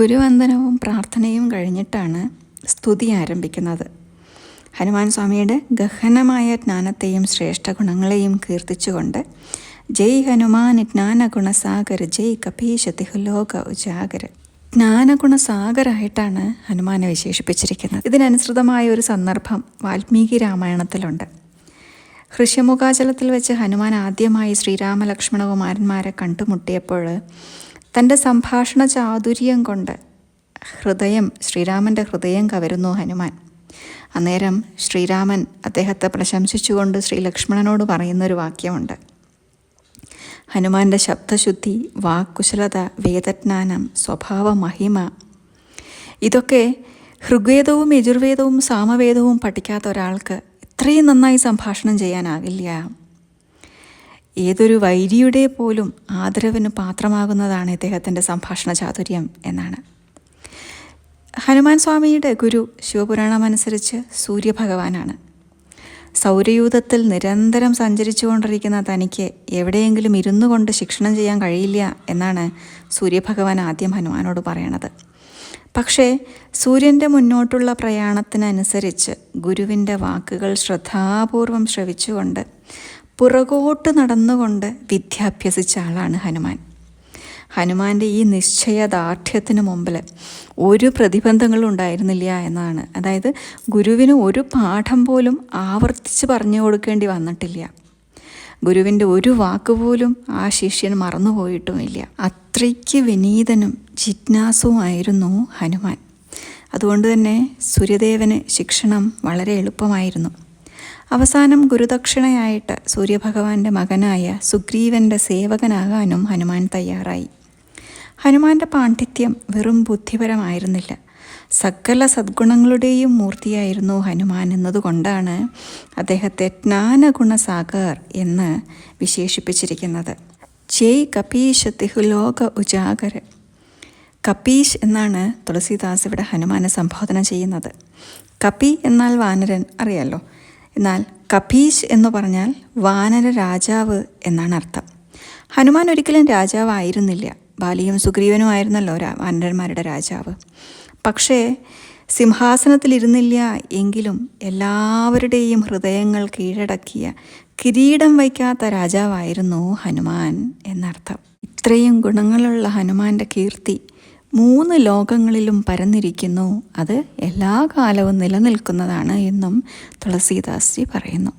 ഗുരുവന്ദനവും പ്രാർത്ഥനയും കഴിഞ്ഞിട്ടാണ് സ്തുതി ആരംഭിക്കുന്നത്. ഹനുമാൻ സ്വാമിയുടെ ഗഹനമായ ജ്ഞാനത്തെയും ശ്രേഷ്ഠ ഗുണങ്ങളെയും കീർത്തിച്ചുകൊണ്ട് ജയ് ഹനുമാൻ ജ്ഞാനഗുണസാഗർ ജയ് കപീശ തിഹുലോക ഉജാഗർ, ജ്ഞാനഗുണസാഗരായിട്ടാണ് ഹനുമാനെ വിശേഷിപ്പിച്ചിരിക്കുന്നത്. ഇതിനനുസൃതമായ ഒരു സന്ദർഭം വാൽമീകി രാമായണത്തിലുണ്ട്. ഹൃഷ്യമുഖാചലത്തിൽ വെച്ച് ഹനുമാൻ ആദ്യമായി ശ്രീരാമലക്ഷ്മണകുമാരന്മാരെ കണ്ടുമുട്ടിയപ്പോൾ തൻ്റെ സംഭാഷണ ചാതുര്യം കൊണ്ട് ശ്രീരാമൻ്റെ ഹൃദയം കവരുന്നു ഹനുമാൻ. അന്നേരം ശ്രീരാമൻ അദ്ദേഹത്തെ പ്രശംസിച്ചുകൊണ്ട് ശ്രീലക്ഷ്മണനോട് പറയുന്നൊരു വാക്യമുണ്ട്. ഹനുമാൻ്റെ ശബ്ദശുദ്ധി, വാക്കുശലത, വേദജ്ഞാനം, സ്വഭാവ മഹിമ, ഇതൊക്കെ ഋഗ്വേദവും യജുർവേദവും സാമവേദവും പഠിക്കാത്ത ഒരാൾക്ക് ഇത്രയും നന്നായി സംഭാഷണം ചെയ്യാനാകില്ല. ഏതൊരു വൈരിയുടെ പോലും ആദരവിന് പാത്രമാകുന്നതാണ് ഇദ്ദേഹത്തിൻ്റെ സംഭാഷണ ചാതുര്യം എന്നാണ്. ഹനുമാൻ സ്വാമിയുടെ ഗുരു ശിവപുരാണമനുസരിച്ച് സൂര്യഭഗവാനാണ്. സൗരയൂഥത്തിൽ നിരന്തരം സഞ്ചരിച്ചു കൊണ്ടിരിക്കുന്ന തനിക്ക് എവിടെയെങ്കിലും ഇരുന്നു കൊണ്ട് ശിക്ഷണം ചെയ്യാൻ കഴിയില്ല എന്നാണ് സൂര്യഭഗവാൻ ആദ്യം ഹനുമാനോട് പറയണത്. പക്ഷേ സൂര്യൻ്റെ മുന്നോട്ടുള്ള പ്രയാണത്തിനനുസരിച്ച് ഗുരുവിൻ്റെ വാക്കുകൾ ശ്രദ്ധാപൂർവം ശ്രവിച്ചുകൊണ്ട് പുറകോട്ട് നടന്നുകൊണ്ട് വിദ്യ അഭ്യസിച്ച ആളാണ് ഹനുമാൻ. ഹനുമാൻ്റെ ഈ നിശ്ചയദാർഢ്യത്തിന് മുമ്പിൽ ഒരു പ്രതിബന്ധങ്ങളും ഉണ്ടായിരുന്നില്ല എന്നാണ്. അതായത് ഗുരുവിന് ഒരു പാഠം പോലും ആവർത്തിച്ച് പറഞ്ഞു കൊടുക്കേണ്ടി വന്നിട്ടില്ല. ഗുരുവിൻ്റെ ഒരു വാക്കുപോലും ആ ശിഷ്യൻ മറന്നുപോയിട്ടുമില്ല. അത്രയ്ക്ക് വിനീതനും ജിജ്ഞാസുമായിരുന്നു ഹനുമാൻ. അതുകൊണ്ട് തന്നെ സൂര്യദേവന് ശിക്ഷണം വളരെ എളുപ്പമായിരുന്നു. അവസാനം ഗുരുദക്ഷിണയായിട്ട് സൂര്യഭഗവാന്റെ മകനായ സുഗ്രീവൻ്റെ സേവകനാകാനും ഹനുമാൻ തയ്യാറായി. ഹനുമാന്റെ പാണ്ഡിത്യം വെറും ബുദ്ധിപരമായിരുന്നില്ല, സകല സദ്ഗുണങ്ങളുടെയും മൂർത്തിയായിരുന്നു ഹനുമാൻ എന്നതുകൊണ്ടാണ് അദ്ദേഹത്തെ ജ്ഞാനഗുണസാഗർ എന്ന് വിശേഷിപ്പിച്ചിരിക്കുന്നത്. ജയ് കപീശ തിഹുലോക ഉജാഗർ. കപീശ് എന്നാണ് തുളസീദാസ് ഇവിടെ ഹനുമാനെ സംബോധന ചെയ്യുന്നത്. കപി എന്നാൽ വാനരൻ, അറിയാലോ. എന്നാൽ കപീശ് എന്ന് പറഞ്ഞാൽ വാനര രാജാവ് എന്നാണ് അർത്ഥം. ഹനുമാൻ ഒരിക്കലും രാജാവായിരുന്നില്ല. ബാലിയും സുഗ്രീവനുമായിരുന്നല്ലോ വാനരന്മാരുടെ രാജാവ്. പക്ഷേ സിംഹാസനത്തിലിരുന്നില്ല എങ്കിലും എല്ലാവരുടെയും ഹൃദയങ്ങൾ കീഴടക്കിയ, കിരീടം വയ്ക്കാത്ത രാജാവായിരുന്നു ഹനുമാൻ എന്നർത്ഥം. ഇത്രയും ഗുണങ്ങളുള്ള ഹനുമാന്റെ കീർത്തി 3 ലോകങ്ങളിലും പരന്നിരിക്കുന്നു. അത് എല്ലാ കാലവും നിലനിൽക്കുന്നതാണ് എന്നും തുളസീദാസ് ജി പറയുന്നു.